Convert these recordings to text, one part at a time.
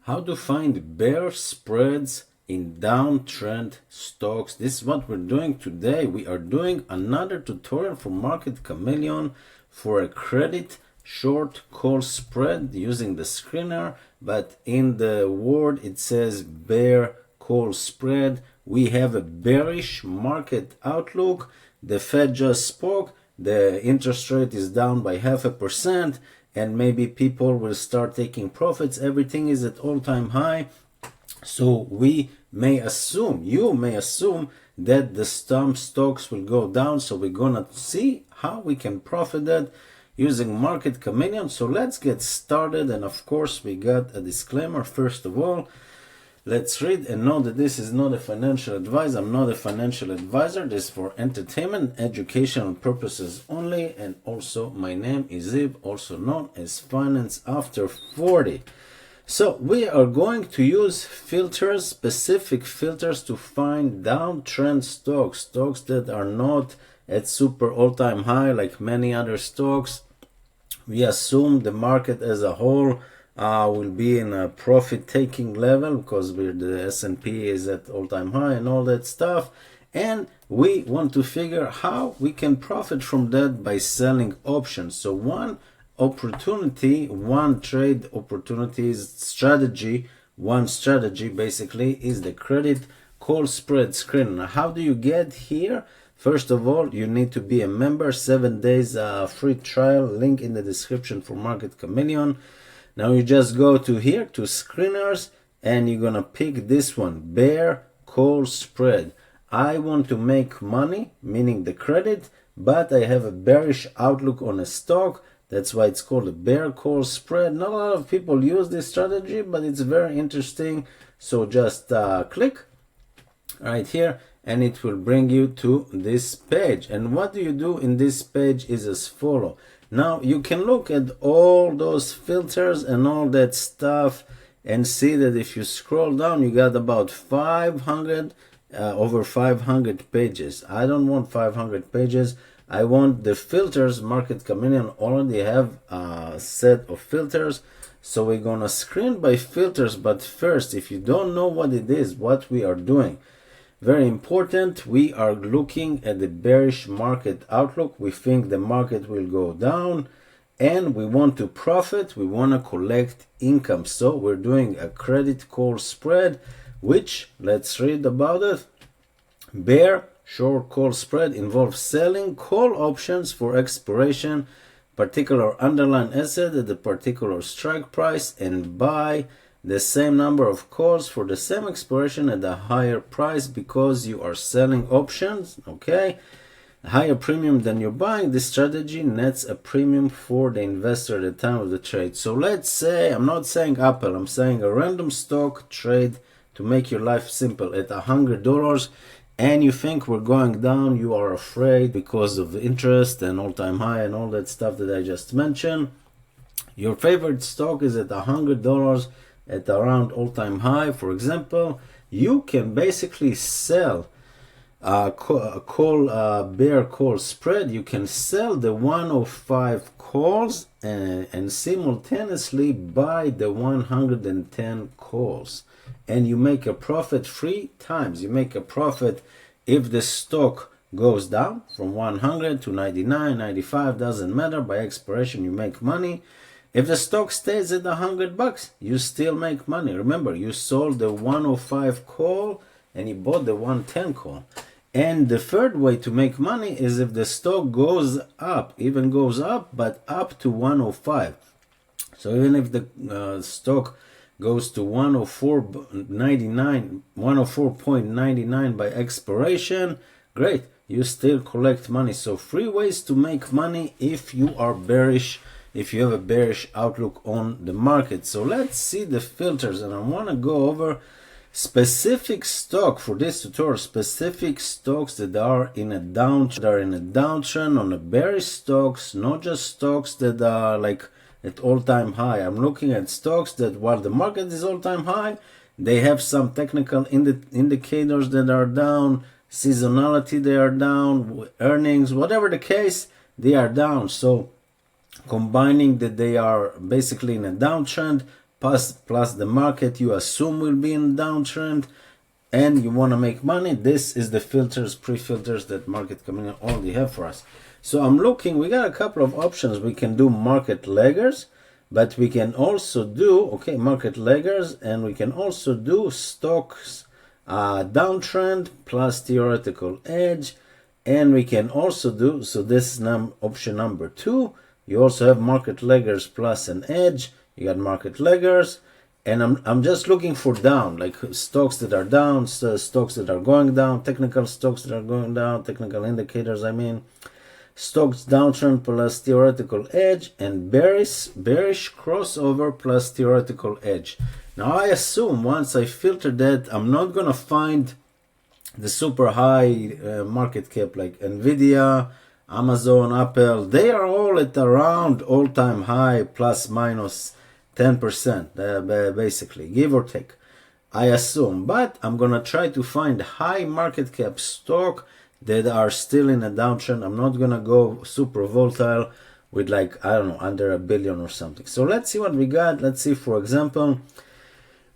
How to find bear spreads in downtrend stocks. This is what we're doing today. We are doing another tutorial for Market Chameleon for a credit short call spread using the screener, but in the word it says bear call spread. We have a bearish market outlook. The Fed just spoke. The interest rate is down by 0.5%. And maybe people will start taking profits. Everything is at all-time high. So we may assume, you may assume that the stocks will go down. So we're gonna see how we can profit that using Market Chameleon. So let's get started. And of course, we got a disclaimer. First of all, let's read and know that this is not a financial advice. I'm not a financial advisor. This is for entertainment, educational purposes only. And also, my name is Ziv, also known as Finance After 40. So we are going to use filters, specific filters to find downtrend stocks, stocks that are not at super all-time high like many other stocks. We assume the market as a whole will be in a profit-taking level because the S&P is at all-time high and all that stuff. And we want to figure how we can profit from that by selling options. So one opportunity, one trade opportunities strategy, one strategy basically is the credit call spread screen. Now, how do you get here? First of all, you need to be a member. 7 days free trial, link in the description for Market Chameleon. Now you just go to here to screeners and you're gonna pick this one, bear call spread. I want to make money, meaning the credit, but I have a bearish outlook on a stock. That's why it's called a bear call spread. Not a lot of people use this strategy, but it's very interesting. So just click right here and it will bring you to this page. And what do you do in this page is as follow. Now you can look at all those filters and all that stuff and see that if you scroll down, you got about 500, over 500 pages. I don't want 500 pages. I want the filters. Market Chameleon already have a set of filters. So we're gonna screen by filters. But first, if you don't know what it is, what we are doing, very important, we are looking at the bearish market outlook. We think the market will go down and we want to profit. We want to collect income. So we're doing a credit call spread, which let's read about it. Bear short call spread involves selling call options for expiration, particular underlying asset at a particular strike price, and buy the same number of calls for the same expiration at a higher price because you are selling options. Okay, a higher premium than you're buying. This strategy nets a premium for the investor at the time of the trade. So let's say, I'm not saying Apple, I'm saying a random stock trade to make your life simple at $100, and you think we're going down. You are afraid because of interest and all-time high and all that stuff that I just mentioned. Your favorite stock is at $100 at around all-time high. For example, you can basically sell bear call spread. You can sell the 105 calls and simultaneously buy the 110 calls, and you make a profit 3 times. You make a profit if the stock goes down from 100 to 99, 95, doesn't matter. By expiration, you make money. If the stock stays at $100, you still make money. Remember, you sold the 105 call and you bought the 110 call. And the third way to make money is if the stock goes up, even goes up, but up to 105. So even if the stock goes to 104.99 by expiration, great, you still collect money. So 3 ways to make money if you are bearish, if you have a bearish outlook on the market. So let's see the filters, and I want to go over specific stock for this tutorial, specific stocks that are in a downtrend, on the bearish stocks, not just stocks that are like at all-time high. I'm looking at stocks that while the market is all-time high, they have some technical indicators that are down, seasonality they are down, earnings, whatever the case, they are down. So combining that they are basically in a downtrend plus the market you assume will be in downtrend, and you want to make money. This is the filters, pre-filters that Market Chameleon already have for us. So I'm looking, we got a couple of options. We can do market laggers, but we can also do, okay, market laggers, and we can also do stocks downtrend plus theoretical edge. And we can also do, so this is option number 2. You also have market laggers plus an edge. You got market laggers. And I'm just looking for down, like stocks that are down, stocks that are going down, technical stocks that are going down, technical indicators, I mean. Stocks downtrend plus theoretical edge, and bearish crossover plus theoretical edge. Now I assume once I filter that, I'm not going to find the super high market cap like Nvidia, Amazon, Apple. They are all at around all-time high plus minus 10%, basically, give or take, I assume. But I'm going to try to find high market cap stock that are still in a downtrend. I'm not going to go super volatile with, like, I don't know, under $1 billion or something. So let's see what we got. Let's see, for example,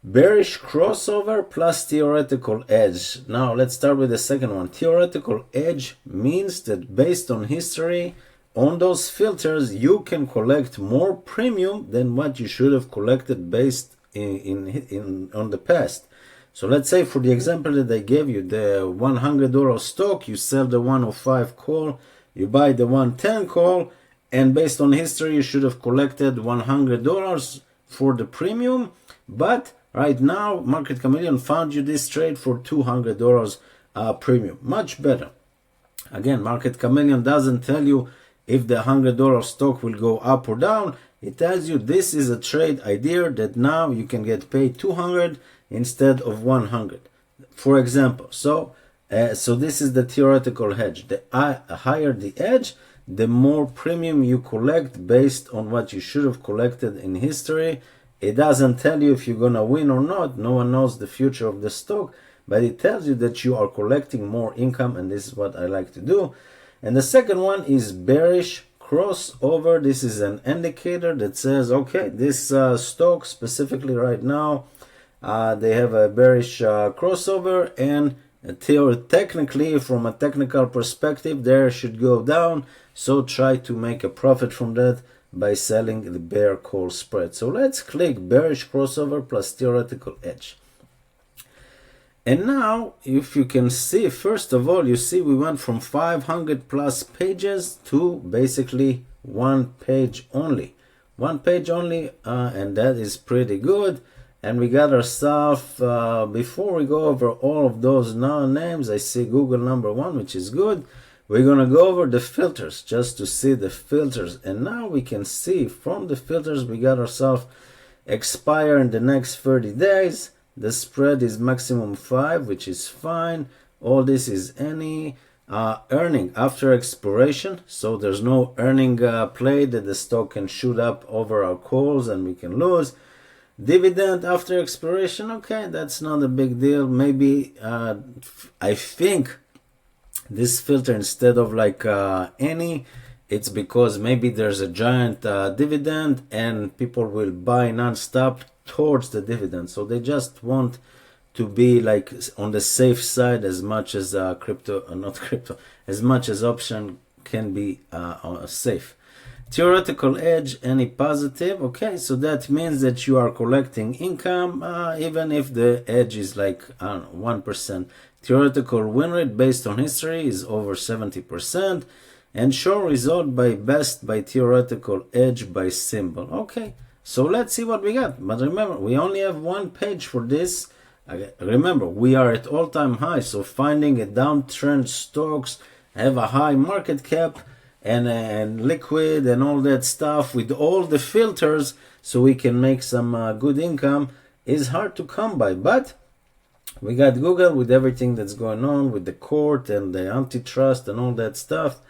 bearish crossover plus theoretical edge. Now let's start with the second one. Theoretical edge means that based on history, on those filters, you can collect more premium than what you should have collected based on the past. So let's say for the example that I gave you, the $100 stock, you sell the 105 call, you buy the 110 call, and based on history, you should have collected $100 for the premium. But right now, Market Chameleon found you this trade for $200 premium. Much better. Again, Market Chameleon doesn't tell you if the $100 stock will go up or down. It tells you this is a trade idea that now you can get paid 200 instead of 100, for example. So this is the theoretical hedge. The higher the edge, the more premium you collect based on what you should have collected in history. It doesn't tell you if you're gonna win or not. No one knows the future of the stock, but it tells you that you are collecting more income, and this is what I like to do. And the second one is bearish crossover. This is an indicator that says, okay, this stock specifically right now, they have a bearish crossover, and technically from a technical perspective there should go down, so try to make a profit from that by selling the bear call spread. So let's click bearish crossover plus theoretical edge. And now, if you can see, first of all, you see we went from 500 plus pages to basically one page only. One page only, and that is pretty good. And we got ourselves, before we go over all of those names, I see Google number 1, which is good. We're going to go over the filters just to see the filters. And now we can see from the filters, we got ourselves expire in the next 30 days. The spread is maximum 5, which is fine. All this is any earning after expiration. So there's no earning play that the stock can shoot up over our calls and we can lose. Dividend after expiration, okay, that's not a big deal. Maybe I think this filter, instead of like any, it's because maybe there's a giant dividend and people will buy non-stop towards the dividend. So they just want to be like on the safe side as much as as much as option can be safe. Theoretical edge, any positive, okay, so that means that you are collecting income even if the edge is like, I don't know, 1%. Theoretical win rate based on history is over 70%, and show result by best by theoretical edge by symbol. Okay, so let's see what we got. But remember, we only have one page for this. Remember, we are at all-time high, so finding a downtrend stocks have a high market cap and liquid and all that stuff with all the filters, so we can make some good income, is hard to come by. But we got Google with everything that's going on with the court and the antitrust and all that stuff.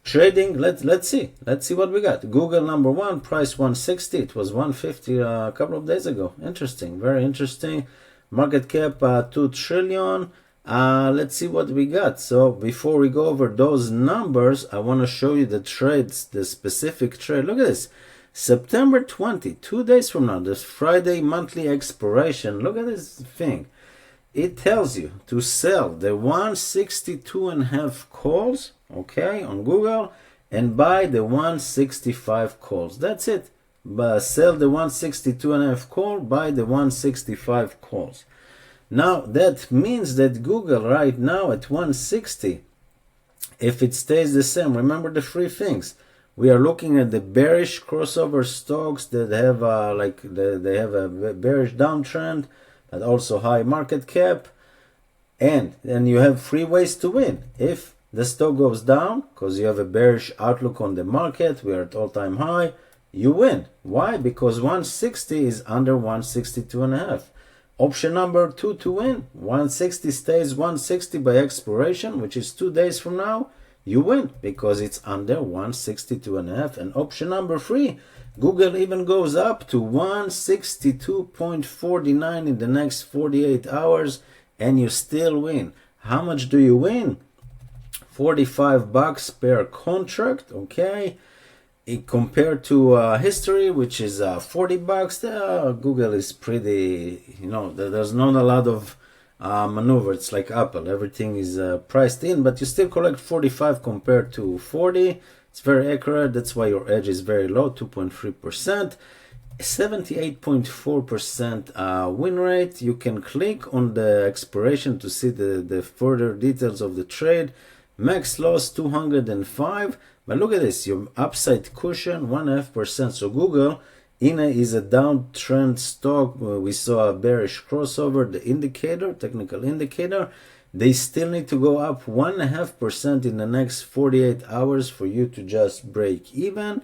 Trading, let's see what we got. Google number 1, price 160. It was 150 a couple of days ago. Interesting, very interesting. Market cap 2 trillion. Let's see what we got. So before we go over those numbers, I want to show you the trades, the specific trade. Look at this. September 20, 2 days from now, this Friday monthly expiration. Look at this thing. It tells you to sell the 162.5 calls, okay, on Google, and buy the 165 calls. That's it. But sell the 162.5 call, buy the 165 calls. Now that means that Google right now at 160, if it stays the same, remember the three things. We are looking at the bearish crossover stocks that have they have a bearish downtrend, but also high market cap, and then you have three ways to win. If the stock goes down because you have a bearish outlook on the market, we are at all-time high, you win. Why? Because 160 is under 162.5. Option number 2 to win, 160 stays 160 by expiration, which is 2 days from now, you win because it's under 162.5. And option number 3, Google even goes up to 162.49 in the next 48 hours and you still win. How much do you win? $45 per contract, okay? Compared to history, which is $40, Google is pretty, there's not a lot of maneuver. It's like Apple, everything is priced in, but you still collect 45 compared to 40. It's very accurate. That's why your edge is very low, 2.3%. 78.4% win rate. You can click on the expiration to see the further details of the trade. Max loss 205. But look at this, your upside cushion 1.5%. So Google is a downtrend stock. We saw a bearish crossover. The indicator, technical indicator, they still need to go up 1.5% in the next 48 hours for you to just break even.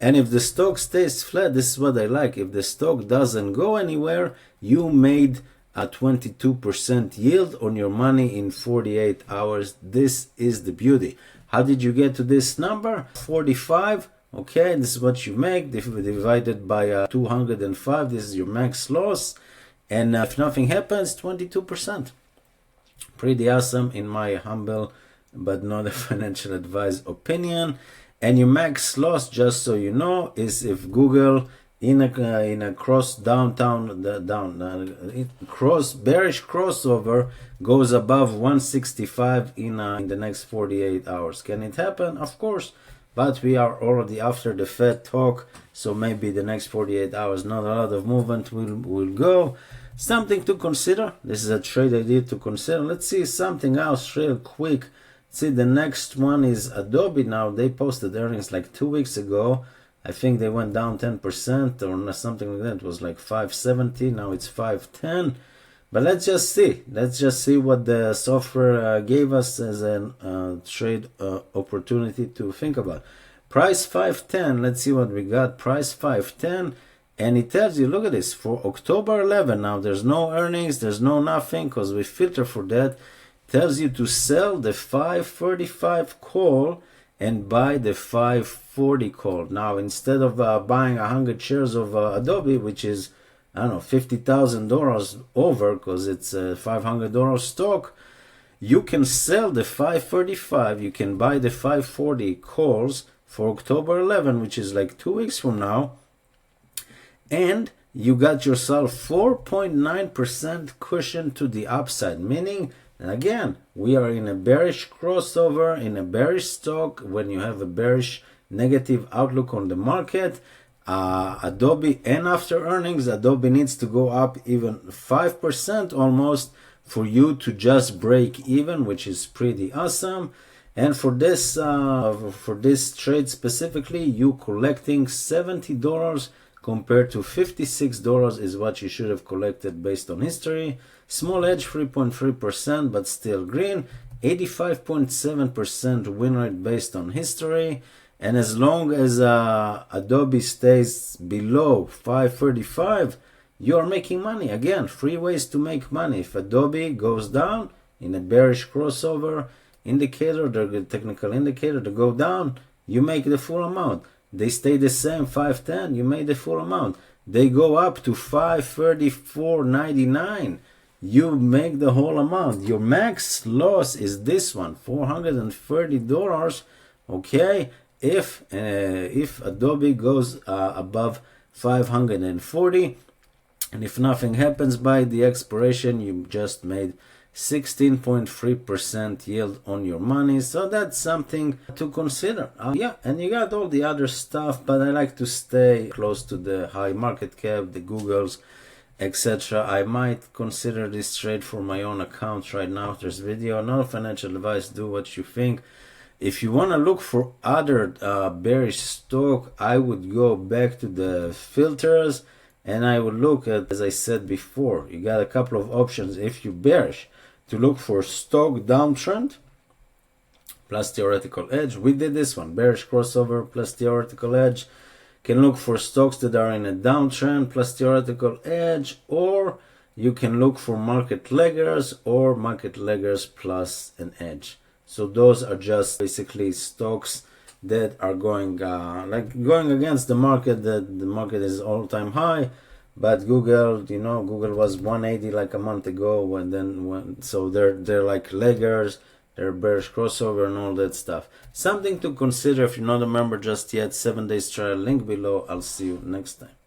And if the stock stays flat, this is what I like. If the stock doesn't go anywhere, you made a 22% yield on your money in 48 hours. This is the beauty. How did you get to this number? 45. Okay, this is what you make divided by 205. This is your max loss. And if nothing happens, 22%. Pretty awesome in my humble but not a financial advice opinion. And your max loss, just so you know, is if Google in a cross bearish crossover goes above 165 in the next 48 hours. Can it happen? Of course, but we are already after the Fed talk, so maybe the next 48 hours not a lot of movement will go. Something to consider. This is a trade idea to consider. Let's see something else real quick. See, the next one is Adobe. Now they posted earnings like 2 weeks ago. I think they went down 10% or something like that. It was like 570. Now it's 510. But let's just see. Let's just see what the software gave us as a trade opportunity to think about. Price 510. Let's see what we got. Price 510. And it tells you, look at this, for October 11. Now there's no earnings. There's no nothing because we filter for that. It tells you to sell the 535 call and buy the 540 call. Now, instead of buying 100 shares of Adobe, which is, I don't know, $50,000 over because it's a $500 stock, you can sell the 535. You can buy the 540 calls for October 11, which is like 2 weeks from now. And you got yourself 4.9% cushion to the upside, meaning, and again, we are in a bearish crossover, in a bearish stock. When you have a bearish negative outlook on the market, Adobe, and after earnings, Adobe needs to go up even 5% almost for you to just break even, which is pretty awesome. And for this trade specifically, you collecting $70 compared to $56 is what you should have collected based on history. Small edge 3.3%, but still green. 85.7% win rate based on history. And as long as Adobe stays below 535, you're making money. Again, 3 ways to make money. If Adobe goes down in a bearish crossover indicator, the technical indicator, to go down, you make the full amount. They stay the same, 510, you made the full amount. They go up to 534.99. You make the whole amount. Your max loss is this one, $430. Okay, if Adobe goes above 540, and if nothing happens by the expiration, you just made 16.3% yield on your money. So that's something to consider. Yeah, and you got all the other stuff, but I like to stay close to the high market cap, the Googles, etc. I might consider this trade for my own account right now after this video. No financial advice, do what you think. If you want to look for other bearish stock, I would go back to the filters and I would look at, as I said before, you got a couple of options if you bearish, to look for stock downtrend plus theoretical edge. We did this one, bearish crossover plus theoretical edge. Can look for stocks that are in a downtrend plus theoretical edge, or you can look for market laggers or market laggers plus an edge. So those are just basically stocks that are going against the market, that the market is all-time high. But Google, Google was 180 like a month ago, and then so they're like laggers, they're bearish crossover and all that stuff. Something to consider if you're not a member just yet. 7 days trial, link below. I'll see you next time.